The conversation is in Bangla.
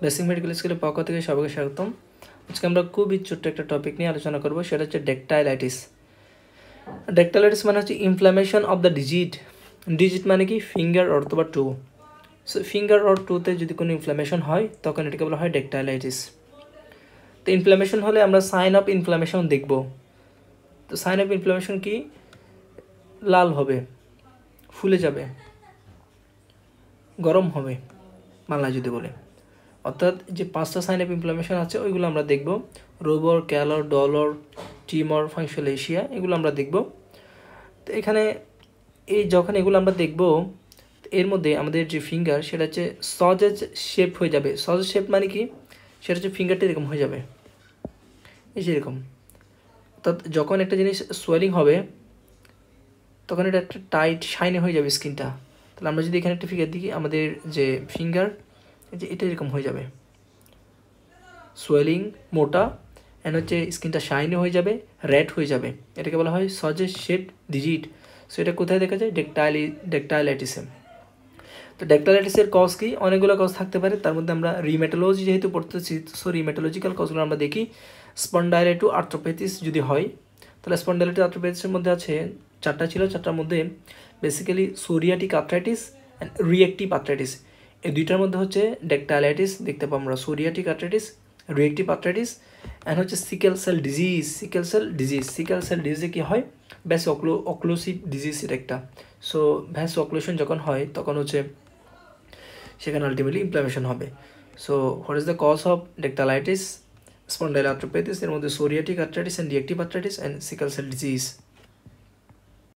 বেসিক মেডিকেল স্কুলের পক্ষ থেকে সবাইকে স্বাগতম। আজকে আমরা খুবই ছোট্ট একটা টপিক নিয়ে আলোচনা করব, সেটা হচ্ছে ডেকটাইলাইটিস। ডেকটাইলাইটিস মানে হচ্ছে inflammation of the digit. Digit মানে কি ফিঙ্গার অথবা টু। সো ফিঙ্গার অর টুতে যদি কোনো ইনফ্লামেশন হয় তখন এটাকে বলা হয় ডেকটাইলাইটিস। তো ইনফ্লামেশন হলে আমরা সাইন অফ ইনফ্লামেশন দেখব। তো সাইন অফ ইনফ্লামেশন কি? লাল হবে, ফুলে যাবে, গরম হবে বাংলা যদি বলে। অর্থাৎ যে 5টা সাইন অফ ইনফ্লামেশন আছে ওইগুলো আমরা দেখব। রোবর, ক্যালর, ডলর, টিমর, ফাংশনাল এগুলো আমরা দেখব। তো এখানে যখন এগুলো আমরা দেখব, এর মধ্যে আমাদের যে ফিঙ্গার সেটা হচ্ছে সজেজ শেপ হয়ে যাবে। সজেজ শেপ মানে কি? সেটা হচ্ছে ফিঙ্গারটা এরকম হয়ে যাবে, এই যে এরকম। অর্থাৎ যখন একটা জিনিস সোয়েলিং হবে তখন এটা একটা টাইট শাইনি হয়ে যাবে স্কিনটা। তাহলে আমরা যদি এখানে একটা ফিঙ্গার দিই, আমাদের যে ফিঙ্গার যে এটা এরকম হয়ে যাবে, সোয়েলিং, মোটা, অ্যান্ড হচ্ছে স্কিনটা শাইনি হয়ে যাবে, রেড হয়ে যাবে। এটাকে বলা হয় সজেজ শেপ ডিজিট। সো এটা কোথায় দেখা যায়? ডেকটাইলাইটিসে। তো ডেকটাইলাইটিসের কজ কি? অনেকগুলো কজ থাকতে পারে, তার মধ্যে আমরা রিমেটোলজি যেহেতু পড়তেছি, সো রিমেটোলজিক্যাল কজগুলো আমরা দেখি। স্পন্ডাইলাইটো আর্থ্রোপ্যাথিস যদি হয়, তাহলে স্পন্ডাইলাইটো আর্থ্রোপ্যাথিসের মধ্যে আছে 4টা ছিল, 4টার মধ্যে basically psoriatic arthritis and reactive arthritis. এই দুইটার মধ্যে হচ্ছে ডেকটাইলাইটিস দেখতে পাবো আমরা। Psoriatic arthritis, reactive arthritis, and হচ্ছে sickle cell disease. Sickle cell ডিজিজে কী হয়? ভ্যাসো অক্লুসিভ ডিজিজ এটা একটা। সো ভ্যাসো অক্লুশন যখন হয় তখন হচ্ছে সেখানে আলটিমেটলি ইনফ্লামেশন হবে। So what is the cause of dactylitis? Spondyloarthropathies, এর মধ্যে psoriatic arthritis and reactive arthritis and sickle cell disease.